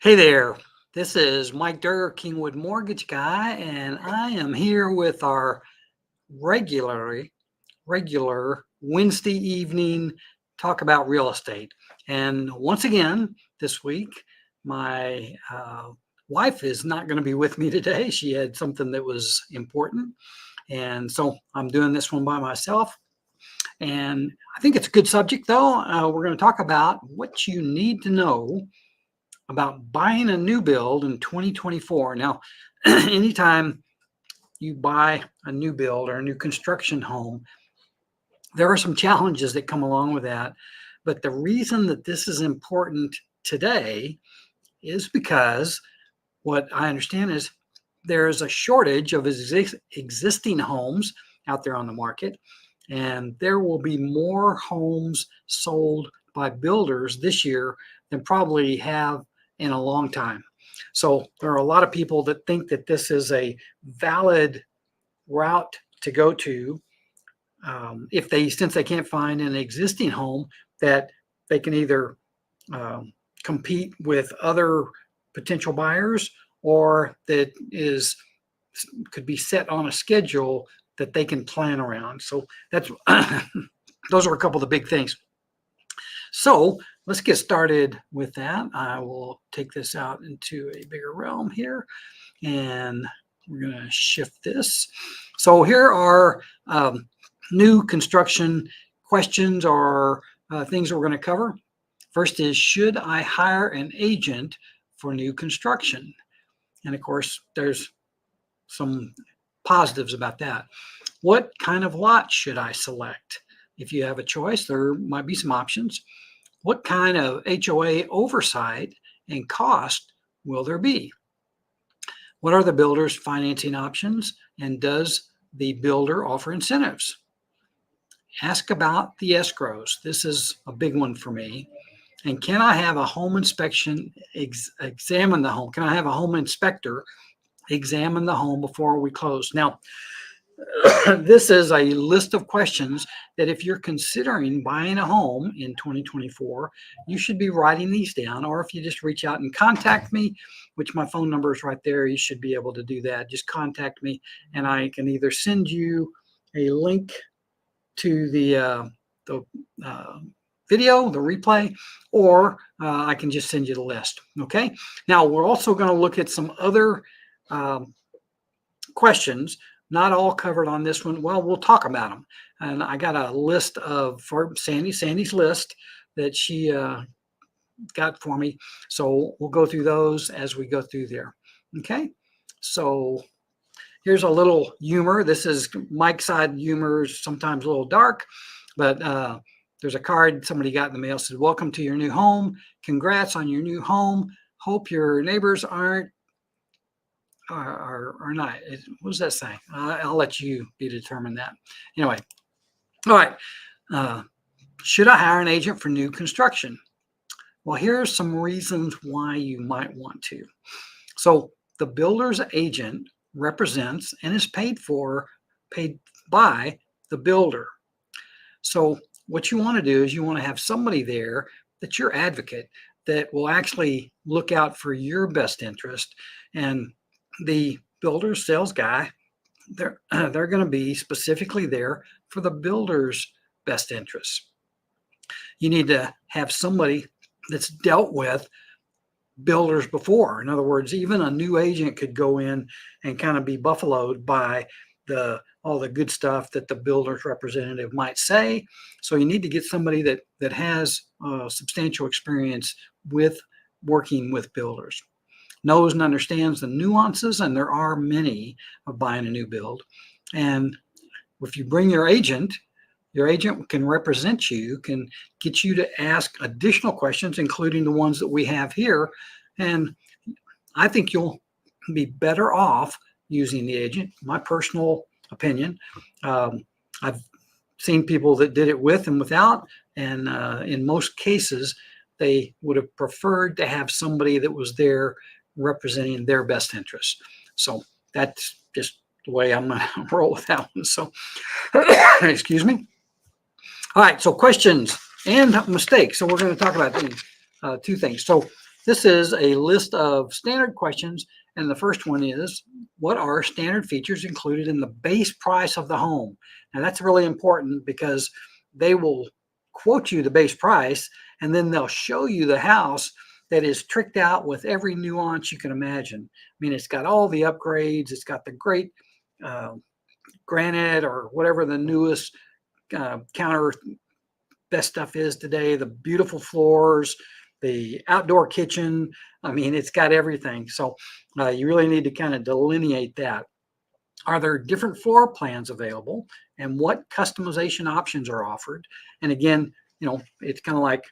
Hey there, this is Mike Durr, Kingwood Mortgage Guy, and I am here with our regular Wednesday evening talk about real estate. And once again, this week, my wife is not going to be with me today. She had something that was important. And so I'm doing this one by myself. And I think it's a good subject, though. We're going to talk about what you need to know about buying a new build in 2024. Now, anytime you buy a new build or a new construction home, there are some challenges that come along with that. But the reason that this is important today is because what I understand is there is a shortage of existing homes out there on the market, and there will be more homes sold by builders this year than probably have in a long time. So there are a lot of people that think that this is a valid route to go to since they can't find an existing home, that they can either compete with other potential buyers, or that could be set on a schedule that they can plan around. So that's those are a couple of the big things. So let's get started with that. I will take this out into a bigger realm here, and we're going to shift this. So here are new construction questions or things that we're going to cover. First is, should I hire an agent for new construction? And of course, there's some positives about that. What kind of lot should I select? If you have a choice, there might be some options. What kind of HOA oversight and cost will there be? What are the builder's financing options, and does the builder offer incentives? Ask about the escrows. This is a big one for me. And can I have a home inspection examine the home? Can I have a home inspector examine the home before we close? Now, this is a list of questions that if you're considering buying a home in 2024, you should be writing these down. Or if you just reach out and contact me, which my phone number is right there, you should be able to do that. Just contact me, and I can either send you a link to the video, the replay, or I can just send you the list. Okay. Now, we're also going to look at some other questions, not all covered on this one. Well, we'll talk about them. And I got a list for Sandy's list that she got for me. So we'll go through those as we go through there. Okay. So here's a little humor. This is Mike's side humor, sometimes a little dark, but there's a card somebody got in the mail, said, "Welcome to your new home. Congrats on your new home. Hope your neighbors are not." What does that say? I'll let you be determined that. Anyway, all right. Should I hire an agent for new construction? Well, here are some reasons why you might want to. So the builder's agent represents and is paid by the builder. So what you want to do is you want to have somebody there that's your advocate, that will actually look out for your best interest. And the builder sales guy, they're going to be specifically there for the builder's best interests. You need to have somebody that's dealt with builders before. In other words, even a new agent could go in and kind of be buffaloed by all the good stuff that the builder's representative might say. So you need to get somebody that has substantial experience with working with builders, knows and understands the nuances, and there are many, of buying a new build. And if you bring your agent can represent you, can get you to ask additional questions, including the ones that we have here. And I think you'll be better off using the agent. My personal opinion. I've seen people that did it with and without, and in most cases, they would have preferred to have somebody that was there representing their best interests. So that's just the way I'm going to roll with that one. So, excuse me. All right, so questions and mistakes. So we're going to talk about these two things. So this is a list of standard questions. And the first one is, what are standard features included in the base price of the home? Now that's really important because they will quote you the base price and then they'll show you the house that is tricked out with every nuance you can imagine. I mean, it's got all the upgrades. It's got the great granite or whatever the newest counter best stuff is today, the beautiful floors, the outdoor kitchen. I mean, it's got everything. So you really need to kind of delineate that. Are there different floor plans available, and what customization options are offered? And again, it's kind of like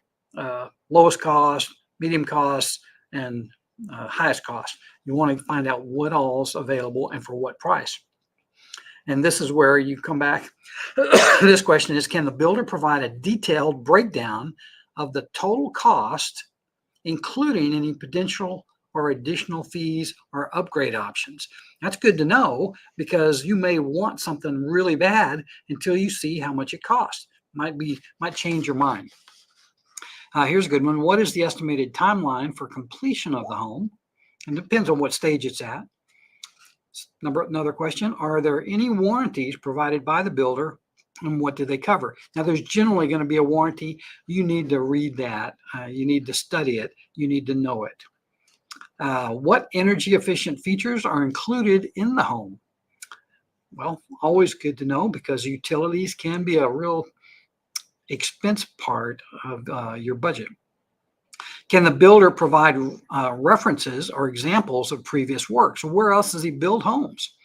lowest cost, medium cost, and highest cost. You want to find out what all's available and for what price. And this is where you come back. This question is, can the builder provide a detailed breakdown of the total cost, including any potential or additional fees or upgrade options? That's good to know because you may want something really bad until you see how much it costs. Might change your mind. Here's a good one. What is the estimated timeline for completion of the home? And it depends on what stage it's at. Another question, are there any warranties provided by the builder and what do they cover? Now, there's generally going to be a warranty. You need to read that. You need to study it. You need to know it. What energy efficient features are included in the home? Well, always good to know because utilities can be a real expense part of your budget. Can the builder provide references or examples of previous work? So where else does he build homes?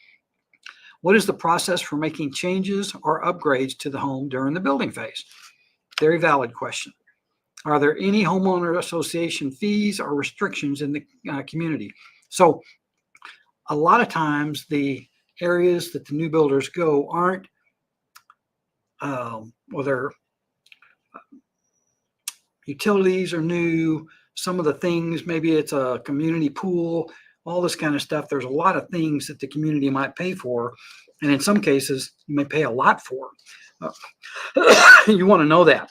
What is the process for making changes or upgrades to the home during the building phase? Very valid question. Are there any homeowner association fees or restrictions in the community? So a lot of times the areas that the new builders go aren't, their utilities are new. Some of the things, maybe it's a community pool, all this kind of stuff. There's a lot of things that the community might pay for. And in some cases, you may pay a lot for. You want to know that.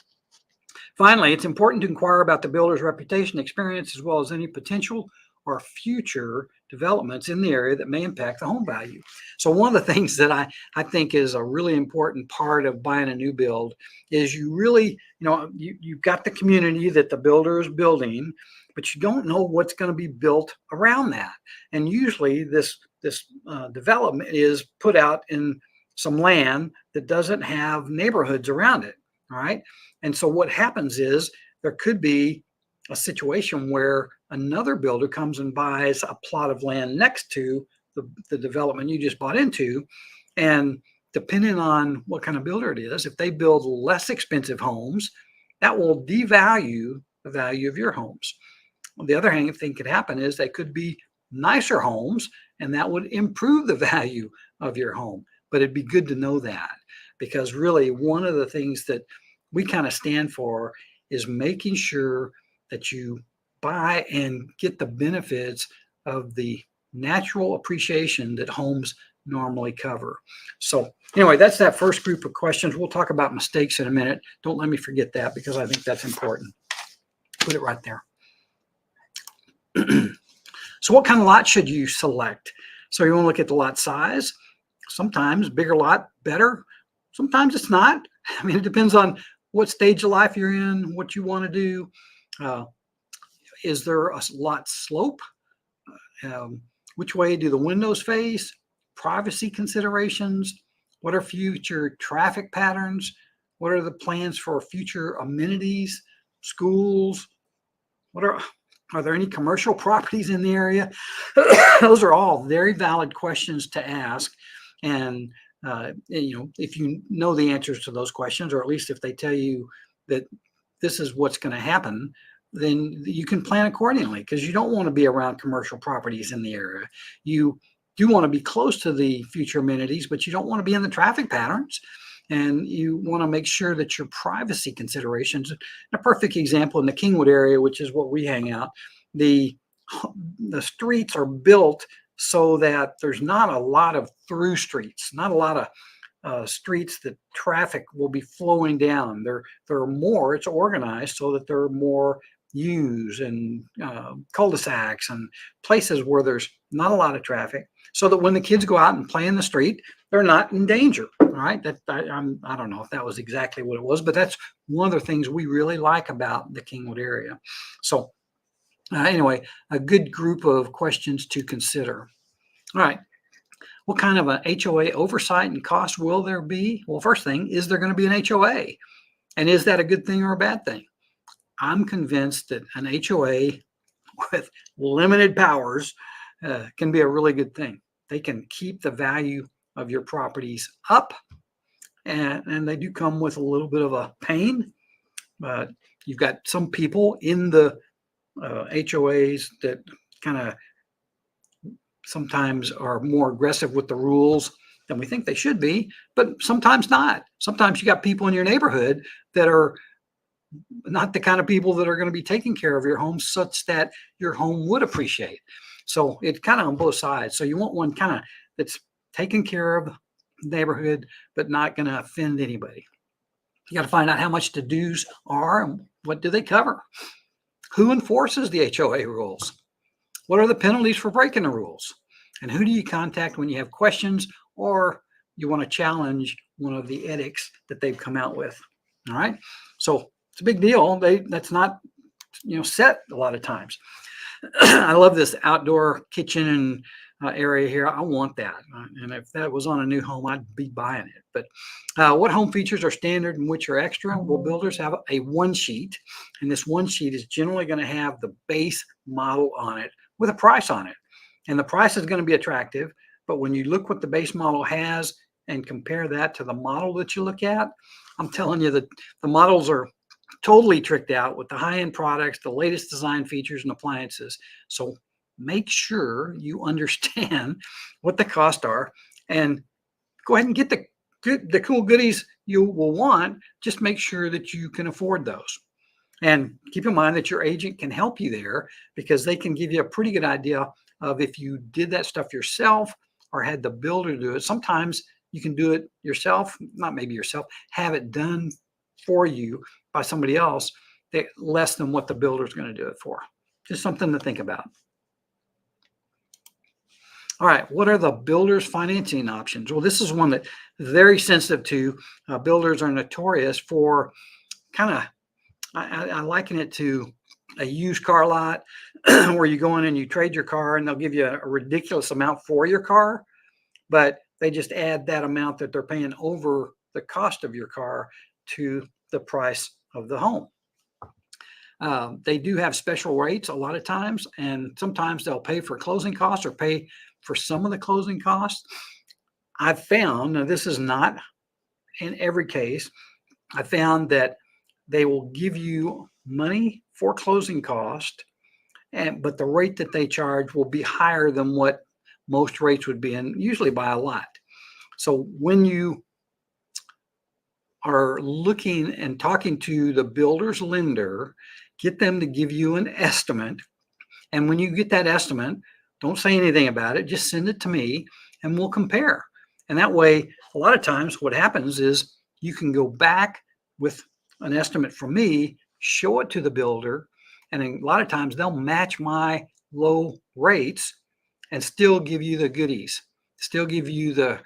Finally, it's important to inquire about the builder's reputation, experience, as well as any potential or future developments in the area that may impact the home value. So one of the things that I think is a really important part of buying a new build is you really, you've got the community that the builder is building, but you don't know what's going to be built around that. And usually this development is put out in some land that doesn't have neighborhoods around it. All right. And so what happens is there could be a situation where another builder comes and buys a plot of land next to the development you just bought into. And depending on what kind of builder it is, if they build less expensive homes, that will devalue the value of your homes. On the other hand, thing could happen is they could be nicer homes, and that would improve the value of your home. But it'd be good to know that, because really one of the things that we kind of stand for is making sure that you buy and get the benefits of the natural appreciation that homes normally cover. So anyway, that's that first group of questions. We'll talk about mistakes in a minute. Don't let me forget that, because I think that's important. Put it right there. So what kind of lot should you select? So you want to look at the lot size. Sometimes bigger lot, better. Sometimes it's not. I mean, it depends on what stage of life you're in, what you want to do. Is there a lot slope? Which way do the windows face? Privacy considerations. What are future traffic patterns? What are the plans for future amenities, schools? Are there any commercial properties in the area? Those are all very valid questions to ask. And if you know the answers to those questions, or at least if they tell you that this is what's going to happen, then you can plan accordingly, because you don't want to be around commercial properties in the area. You do want to be close to the future amenities, but you don't want to be in the traffic patterns. And you want to make sure that your privacy considerations, a perfect example in the Kingwood area, which is what we hang out, the streets are built so that there's not a lot of through streets, not a lot of streets that traffic will be flowing down. There are more, it's organized so that there are more U's and cul-de-sacs and places where there's not a lot of traffic, so that when the kids go out and play in the street, they're not in danger. All right, I don't know if that was exactly what it was, but that's one of the things we really like about the Kingwood area. So anyway, a good group of questions to consider. All right. What kind of an HOA oversight and cost will there be? Well, first thing, is there going to be an HOA? And is that a good thing or a bad thing? I'm convinced that an HOA with limited powers can be a really good thing. They can keep the value of your properties up, and they do come with a little bit of a pain. But you've got some people in the HOAs that kind of sometimes are more aggressive with the rules than we think they should be, but sometimes not. Sometimes you got people in your neighborhood that are not the kind of people that are going to be taking care of your home such that your home would appreciate. So it's kind of on both sides. So you want one kind of that's taking care of the neighborhood, but not going to offend anybody. You got to find out how much the dues are and what do they cover. Who enforces the HOA rules? What are the penalties for breaking the rules? And who do you contact when you have questions or you want to challenge one of the edicts that they've come out with? All right. So it's a big deal. That's not, set a lot of times. I love this outdoor kitchen and area here. I want that. And if that was on a new home, I'd be buying it. But what home features are standard and which are extra? Well, builders have a one sheet, and this one sheet is generally going to have the base model on it with a price on it. And the price is going to be attractive. But when you look what the base model has and compare that to the model that you look at, I'm telling you that the models are totally tricked out with the high-end products, the latest design features and appliances. So make sure you understand what the costs are and go ahead and get the cool goodies you will want. Just make sure that you can afford those. And keep in mind that your agent can help you there because they can give you a pretty good idea of if you did that stuff yourself or had the builder do it. Sometimes you can do it yourself, not maybe yourself, have it done for you by somebody else that less than what the builder is going to do it for. Just something to think about. All right, what are the builders' financing options? Well, this is one that is very sensitive to. Builders are notorious for kind of, I liken it to a used car lot where you go in and you trade your car and they'll give you a ridiculous amount for your car, but they just add that amount that they're paying over the cost of your car to the price of the home. They do have special rates a lot of times, and sometimes they'll pay for closing costs or pay for some of the closing costs. I've found, now this is not in every case, I found that they will give you money for closing cost, but the rate that they charge will be higher than what most rates would be, and usually by a lot. So when you are looking and talking to the builder's lender, get them to give you an estimate. And when you get that estimate, don't say anything about it, just send it to me and we'll compare. And that way, a lot of times what happens is you can go back with an estimate from me, show it to the builder, and a lot of times they'll match my low rates and still give you the goodies, still give you the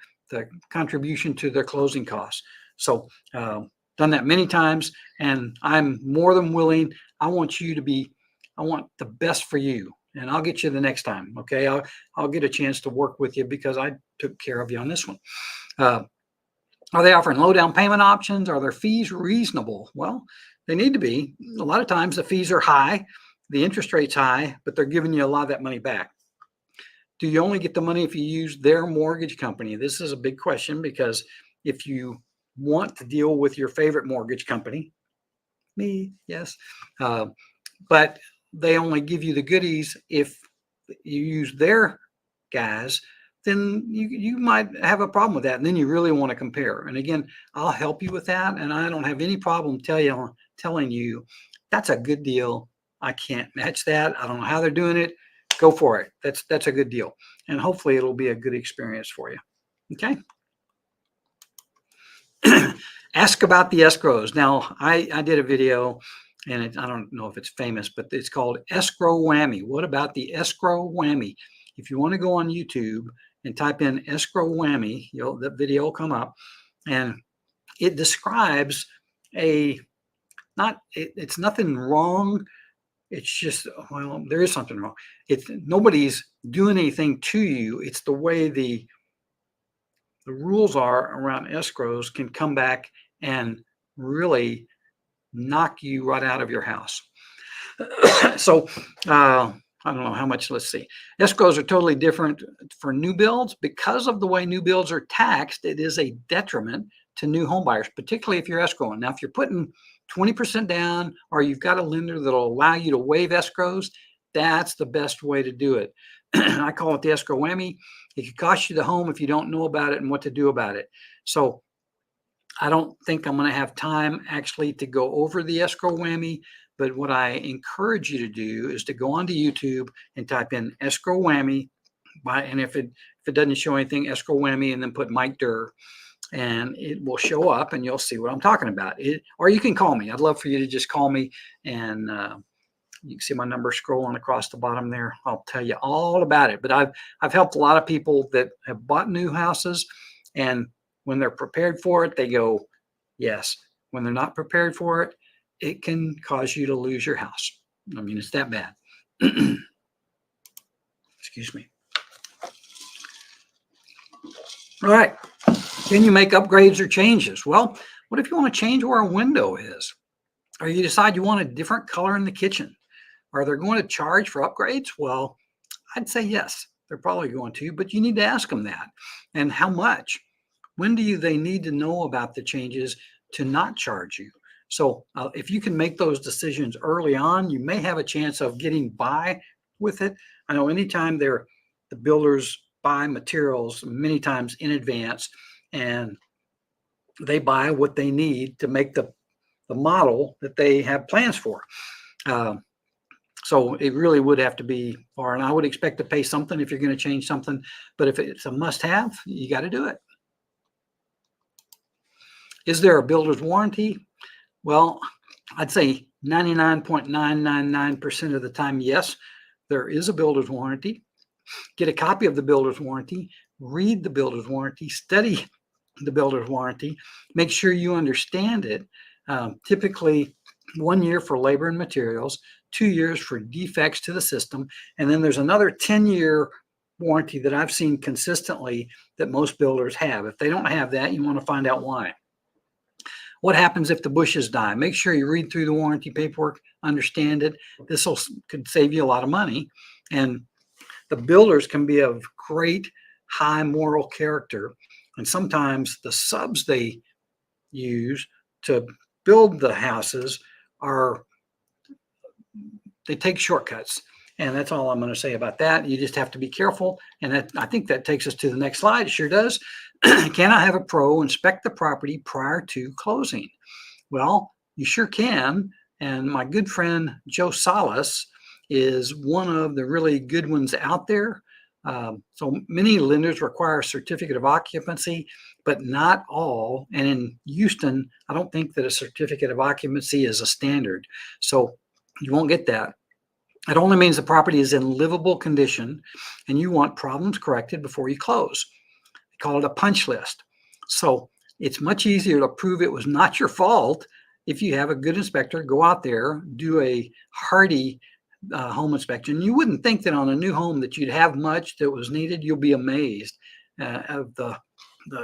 contribution to their closing costs. So done that many times, and I'm more than willing. I want the best for you, and I'll get you the next time. Okay, I'll get a chance to work with you because I took care of you on this one. Are they offering low down payment options? Are their fees reasonable? Well, they need to be. A lot of times the fees are high, the interest rate's high, but they're giving you a lot of that money back. Do you only get the money if you use their mortgage company? This is a big question because if you want to deal with your favorite mortgage company, me, yes, but they only give you the goodies if you use their guys, then you might have a problem with that. And then you really want to compare. And again, I'll help you with that. And I don't have any problem telling you that's a good deal. I can't match that. I don't know how they're doing it. Go for it. That's a good deal. And hopefully it'll be a good experience for you. Okay. Ask about the escrows. Now, I did a video and I don't know if it's famous, but it's called escrow whammy. What about the escrow whammy? If you want to go on YouTube and type in escrow whammy, the video will come up, and it describes it's nothing wrong. It's just, well, there is something wrong. Nobody's doing anything to you. It's the way the rules are around escrows can come back and really knock you right out of your house. So I don't know how much, let's see. Escrows are totally different for new builds. Because of the way new builds are taxed, it is a detriment to new home buyers, particularly if you're escrowing. Now, if you're putting 20% down, or you've got a lender that'll allow you to waive escrows, that's the best way to do it. I call it the escrow whammy. It could cost you the home if you don't know about it and what to do about it. So I don't think I'm going to have time actually to go over the escrow whammy, but what I encourage you to do is to go onto YouTube and type in escrow whammy, and if it doesn't show anything, escrow whammy, and then put Mike Durr, and it will show up and you'll see what I'm talking about. Or you can call me. I'd love for you to just call me, and you can see my number scrolling across the bottom there. I'll tell you all about it. But I've helped a lot of people that have bought new houses, and when they're prepared for it, they go, yes. When they're not prepared for it, it can cause you to lose your house. I mean, it's that bad. Excuse me. All right. Can you make upgrades or changes? Well, what if you want to change where a window is? Or you decide you want a different color in the kitchen? Are they going to charge for upgrades? Well, I'd say yes. They're probably going to, but you need to ask them that. And how much? When do they need to know about the changes to not charge you? So if you can make those decisions early on, you may have a chance of getting by with it. I know anytime the builders buy materials many times in advance, and they buy what they need to make the model that they have plans for. So it really would have to be far, and I would expect to pay something if you're going to change something, but if it's a must-have, you got to do it. Is there a builder's warranty? Well, I'd say 99.999% of the time, yes, there is a builder's warranty. Get a copy of the builder's warranty, read the builder's warranty, study the builder's warranty, make sure you understand it. Typically 1 year for labor and materials, 2 years for defects to the system, and then there's another 10-year warranty that I've seen consistently that most builders have. If they don't have that, you want to find out why. What happens if the bushes die? Make sure you read through the warranty paperwork, understand it. This could save you a lot of money. And the builders can be of great high moral character. And sometimes the subs they use to build the houses they take shortcuts. And that's all I'm going to say about that. You just have to be careful. And I think that takes us to the next slide. It sure does. Can I have a pro inspect the property prior to closing? Well, you sure can. And my good friend Joe Salas is one of the really good ones out there. So many lenders require a certificate of occupancy, but not all. And in Houston, I don't think that a certificate of occupancy is a standard. So you won't get that. It only means the property is in livable condition and you want problems corrected before you close. They call it a punch list. So it's much easier to prove it was not your fault if you have a good inspector go out there, do a hardy home inspection. You wouldn't think that on a new home that you'd have much that was needed. You'll be amazed of the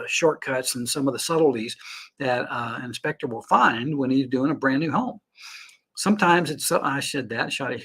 shortcuts and some of the subtleties that an inspector will find when he's doing a brand new home. Sometimes I said that, Shoddy.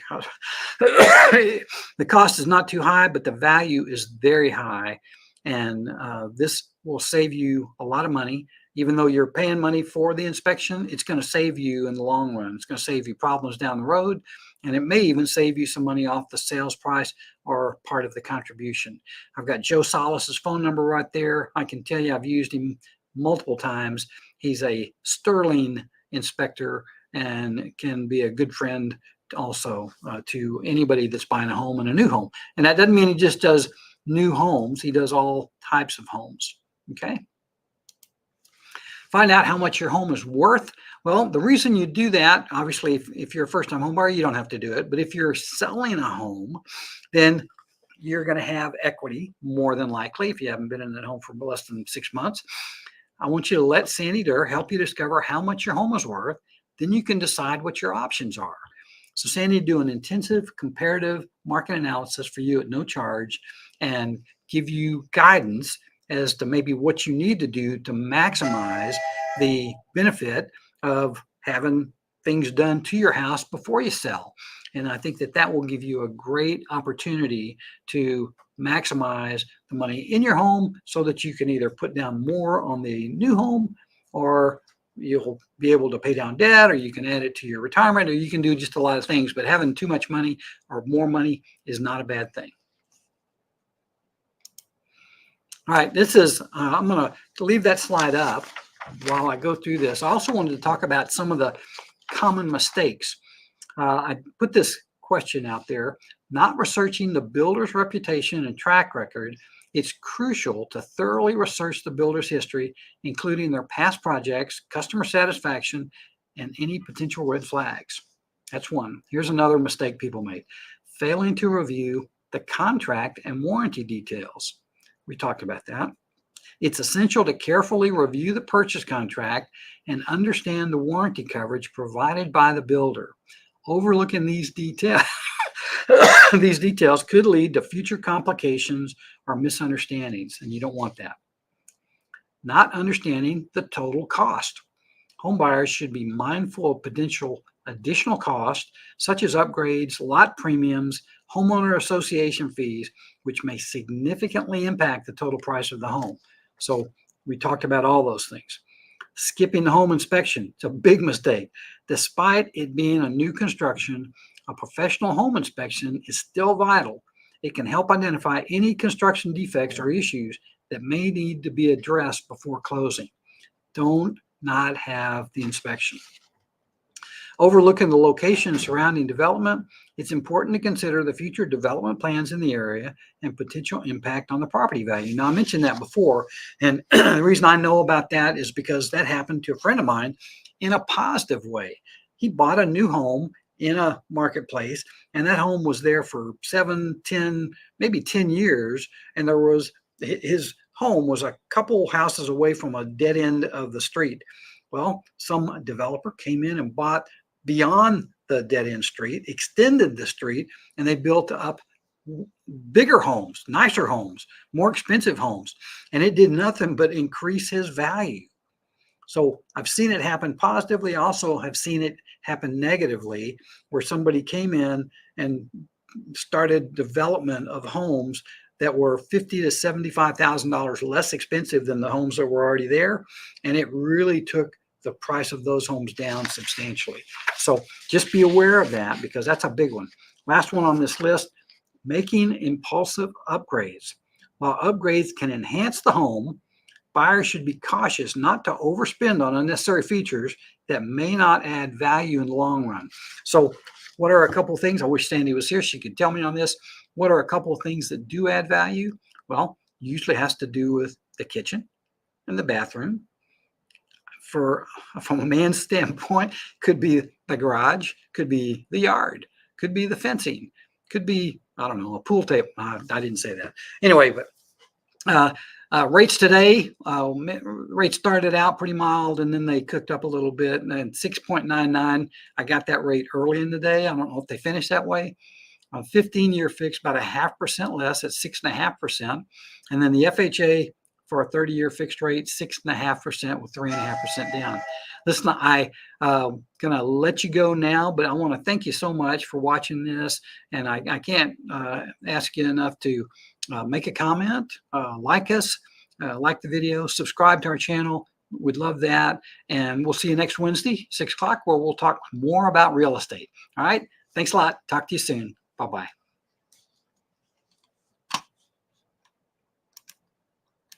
The cost is not too high, but the value is very high. And this will save you a lot of money. Even though you're paying money for the inspection, it's going to save you in the long run. It's going to save you problems down the road. And it may even save you some money off the sales price or part of the contribution. I've got Joe Salas's phone number right there. I can tell you I've used him multiple times. He's a sterling inspector and can be a good friend also to anybody that's buying a home and a new home. And that doesn't mean he just does new homes. He does all types of homes. Okay. Find out how much your home is worth. Well, the reason you do that, obviously, if you're a first-time home buyer, you don't have to do it. But if you're selling a home, then you're going to have equity more than likely if you haven't been in that home for less than 6 months. I want you to let Sandi Durr help you discover how much your home is worth. Then you can decide what your options are. So Sandi do an intensive comparative market analysis for you at no charge and give you guidance as to maybe what you need to do to maximize the benefit of having things done to your house before you sell. And I think that that will give you a great opportunity to maximize the money in your home so that you can either put down more on the new home, or you'll be able to pay down debt, or you can add it to your retirement, or you can do just a lot of things. But having too much money or more money is not a bad thing. All right, this is, I'm going to leave that slide up while I go through this. I also wanted to talk about some of the common mistakes. I put this question out there: not researching the builder's reputation and track record. It's crucial to thoroughly research the builder's history, including their past projects, customer satisfaction, and any potential red flags. That's one. Here's another mistake people make: failing to review the contract and warranty details. We talked about that. It's essential to carefully review the purchase contract and understand the warranty coverage provided by the builder. Overlooking these details these details could lead to future complications or misunderstandings, and you don't want that. Not understanding the total cost. Home buyers should be mindful of potential additional costs, such as upgrades, lot premiums, homeowner association fees, which may significantly impact the total price of the home. So we talked about all those things. Skipping the home inspection, it's a big mistake. Despite it being a new construction, a professional home inspection is still vital. It can help identify any construction defects or issues that may need to be addressed before closing. Don't not have the inspection. Overlooking the location surrounding development, it's important to consider the future development plans in the area and potential impact on the property value. Now, I mentioned that before, and the reason I know about that is because that happened to a friend of mine in a positive way. He bought a new home in a marketplace, and that home was there for 7, 10, maybe 10 years, and his home was a couple houses away from a dead end of the street. Well, some developer came in and bought beyond the dead end street, extended the street, and they built up bigger homes, nicer homes, more expensive homes, and it did nothing but increase his value. So I've seen it happen positively. I also have seen it happen negatively, where somebody came in and started development of homes that were $50,000 to $75,000 less expensive than the homes that were already there, and it really took the price of those homes down substantially. So just be aware of that, because that's a big one. Last one on this list: making impulsive upgrades. While upgrades can enhance the home, buyers should be cautious not to overspend on unnecessary features that may not add value in the long run. So what are a couple of things? I wish Sandi was here. She could tell me on this. What are a couple of things that do add value? Well, usually has to do with the kitchen and the bathroom. From a man's standpoint, could be the garage, could be the yard, could be the fencing, could be, I don't know, a pool table. I didn't say that. Anyway, but rates today, rates started out pretty mild, and then they cooked up a little bit, and then 6.99. I got that rate early in the day. I don't know if they finished that way. 15-year fixed, about 0.5% less at 6.5%. And then the FHA for a 30-year fixed rate, 6.5% with 3.5% down. Listen, I'm going to let you go now, but I want to thank you so much for watching this. And I can't ask you enough to make a comment, like us, like the video, subscribe to our channel. We'd love that. And we'll see you next Wednesday, 6 o'clock, where we'll talk more about real estate. All right. Thanks a lot. Talk to you soon. Bye-bye.